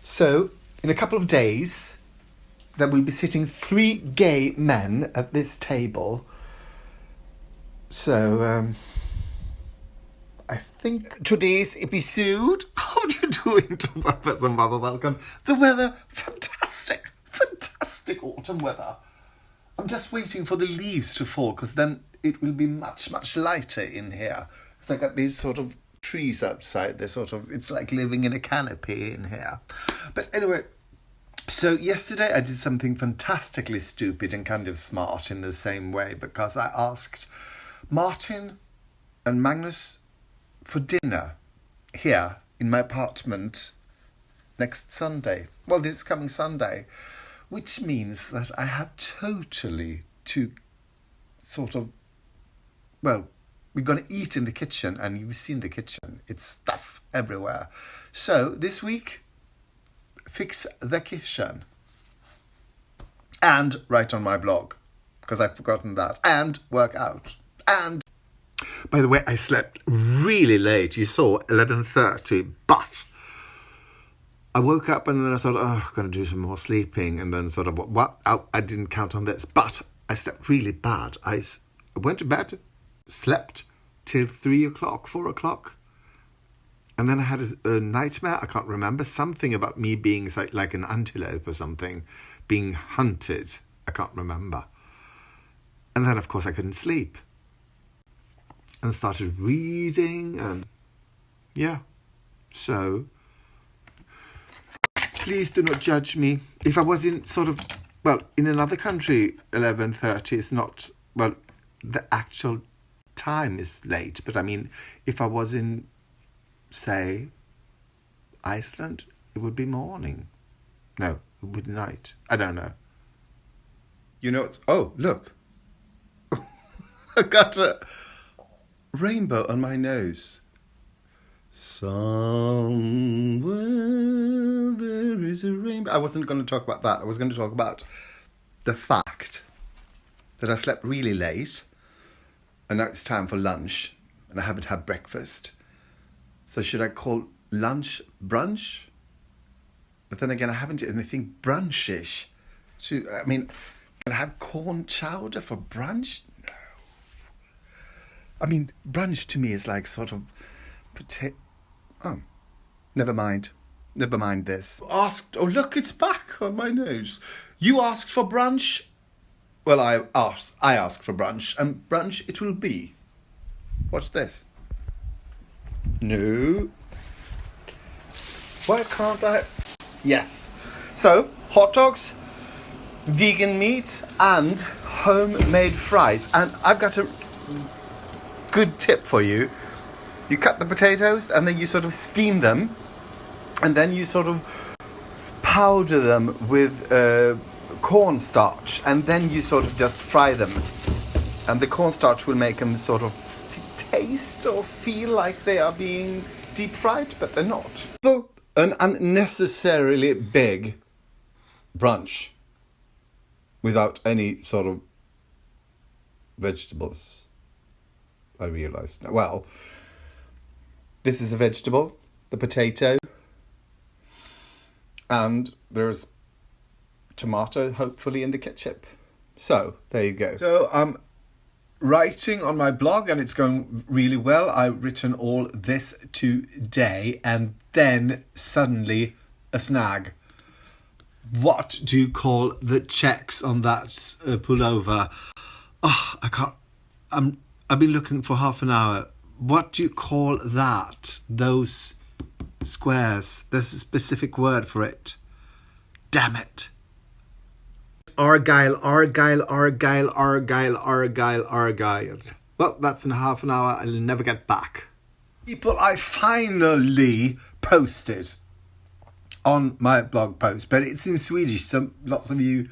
So, in a couple of days, there will be sitting 3 gay men at this table. So, I think today's episode... How are you doing, Professor Mother? Welcome. The weather, fantastic. Fantastic autumn weather. I'm just waiting for the leaves to fall, because then it will be much, much lighter in here. Because I got these sort of trees outside. It's like living in a canopy in here. But anyway, so yesterday I did something fantastically stupid and kind of smart in the same way, because I asked Martin and Magnus for dinner here in my apartment next Sunday. Well, this coming Sunday. Which means that I have totally to we're going to eat in the kitchen, and you've seen the kitchen. It's stuff everywhere. So this week, fix the kitchen. And write on my blog, because I've forgotten that. And work out. And, by the way, I slept really late. You saw 11:30, but I woke up and then I thought, I'm going to do some more sleeping. And then I didn't count on this. But I slept really bad. I went to bed, slept till 3 o'clock, 4 o'clock. And then I had a nightmare. I can't remember. Something about me being like an antelope or something, being hunted. I can't remember. And then, of course, I couldn't sleep. And started reading. And yeah. So please do not judge me. If I was in in another country, 11:30 is not, the actual time is late. But I mean, if I was in, say, Iceland, it would be morning. No, it would be night. I don't know. You know, look. I got a rainbow on my nose. Somewhere there is a rainbow. I wasn't going to talk about that. I was going to talk about the fact that I slept really late, and now it's time for lunch, and I haven't had breakfast. So should I call lunch brunch? But then again, I haven't eaten anything brunchish. Can I have corn chowder for brunch? No. I mean, brunch to me is like sort of potato. Oh, never mind. Never mind this. Asked. Oh, look, it's back on my nose. You asked for brunch. Well, I asked for brunch, and brunch it will be. Watch this. No. Why can't I? Yes. So, hot dogs, vegan meat, and homemade fries. And I've got a good tip for you. You cut the potatoes and then you sort of steam them, and then you sort of powder them with cornstarch, and then you sort of just fry them. And the cornstarch will make them sort of taste or feel like they are being deep fried, but they're not. So, an unnecessarily big brunch without any sort of vegetables, I realised. Well, this is a vegetable, the potato, and there's tomato, hopefully, in the ketchup. So, there you go. So, I'm writing on my blog, and it's going really well. I've written all this today, and then suddenly a snag. What do you call the checks on that pullover? Oh, I can't. I've been looking for half an hour. What do you call that? Those squares. There's a specific word for it. Damn it. Argyle. Well, that's in half an hour. I'll never get back. People, I finally posted on my blog post, but it's in Swedish. The lot of you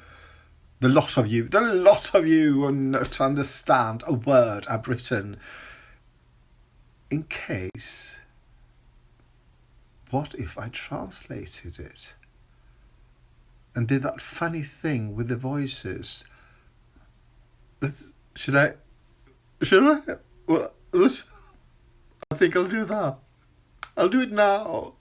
will not understand a word I've written. In case, what if I translated it and did that funny thing with the voices? Should I? Well, I think I'll do that. I'll do it now.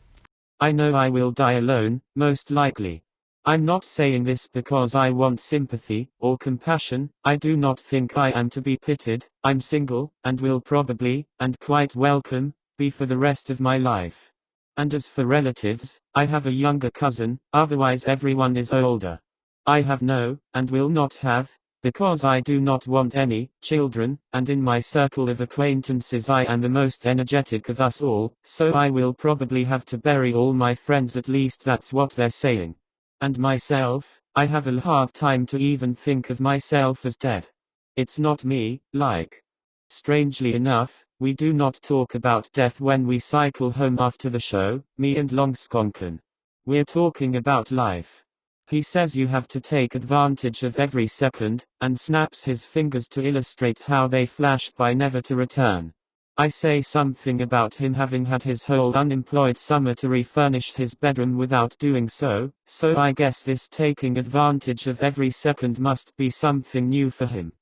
I know I will die alone, most likely. I'm not saying this because I want sympathy or compassion. I do not think I am to be pitied. I'm single, and will probably, and quite welcome, be for the rest of my life. And as for relatives, I have a younger cousin, otherwise everyone is older. I have no, and will not have, because I do not want any, children, and in my circle of acquaintances I am the most energetic of us all, so I will probably have to bury all my friends, at least that's what they're saying. And myself, I have a hard time to even think of myself as dead. It's not me, like. Strangely enough, we do not talk about death when we cycle home after the show, me and Longskonken. We're talking about life. He says you have to take advantage of every second, and snaps his fingers to illustrate how they flashed by, never to return. I say something about him having had his whole unemployed summer to refurnish his bedroom without doing so I guess this taking advantage of every second must be something new for him.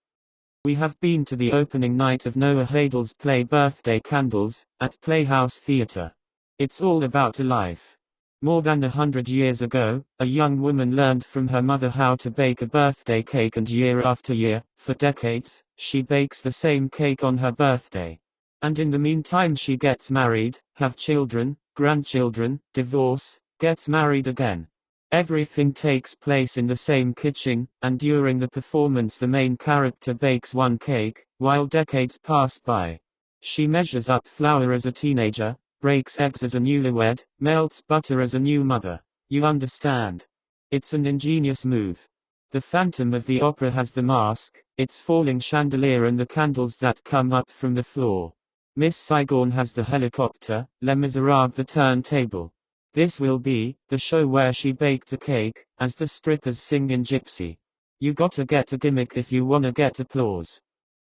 We have been to the opening night of Noah Hadel's play Birthday Candles, at Playhouse Theatre. It's all about a life. More than 100 years ago, a young woman learned from her mother how to bake a birthday cake, and year after year, for decades, she bakes the same cake on her birthday. And in the meantime she gets married, have children, grandchildren, divorce, gets married again. Everything takes place in the same kitchen, and during the performance the main character bakes one cake, while decades pass by. She measures up flour as a teenager, breaks eggs as a newlywed, melts butter as a new mother. You understand? It's an ingenious move. The Phantom of the Opera has the mask, its falling chandelier, and the candles that come up from the floor. Miss Saigon has the helicopter, Les Miserables the turntable. This will be the show where she baked the cake, as the strippers sing in Gypsy. You gotta get a gimmick if you wanna get applause.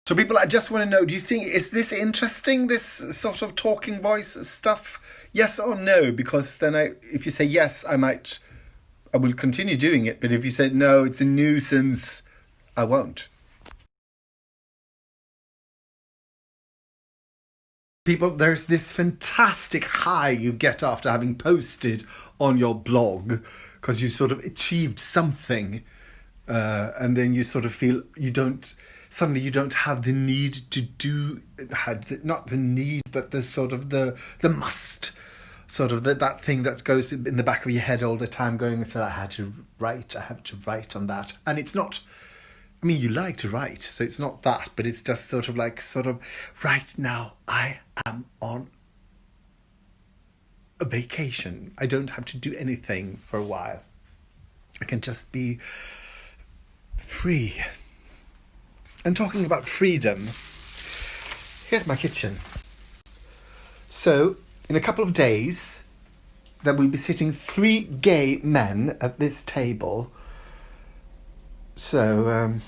So people, I just want to know, do you think, is this interesting, this sort of talking voice stuff? Yes or no? Because then if you say yes, I will continue doing it. But if you say no, it's a nuisance, I won't. People, there's this fantastic high you get after having posted on your blog, because you sort of achieved something, and then you sort of feel suddenly you don't have the need to do, not the need, but the sort of the must, sort of that thing that goes in the back of your head all the time, going, so I have to write on that. And it's not, I mean, you like to write, so it's not that, but it's just sort of right now I am on a vacation. I don't have to do anything for a while. I can just be free. And talking about freedom, here's my kitchen. So, in a couple of days, there will be sitting 3 gay men at this table. So, I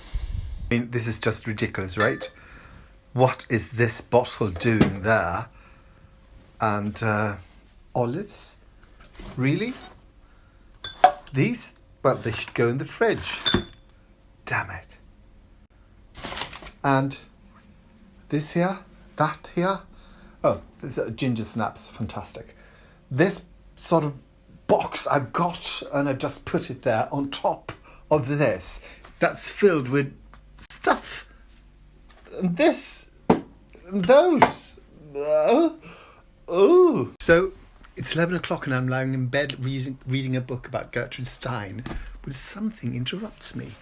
mean, this is just ridiculous, right? What is this bottle doing there? And olives? Really? These? Well, they should go in the fridge. Damn it. And this here, that here. Oh, there's ginger snaps, fantastic. This sort of box I've got, and I've just put it there on top of this. That's filled with stuff. And this, and those. Oh. So it's 11 o'clock and I'm lying in bed reading a book about Gertrude Stein, but something interrupts me.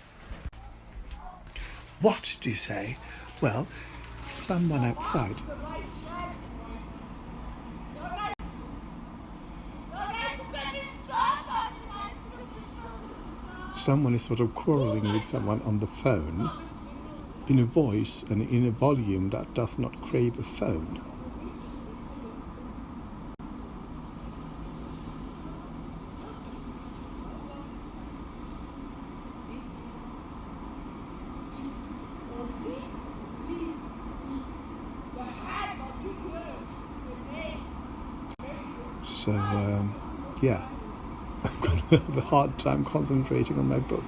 What do you say? Well, someone outside. Someone is sort of quarrelling with someone on the phone in a voice and in a volume that does not crave a phone. So, yeah, I'm going to have a hard time concentrating on my book.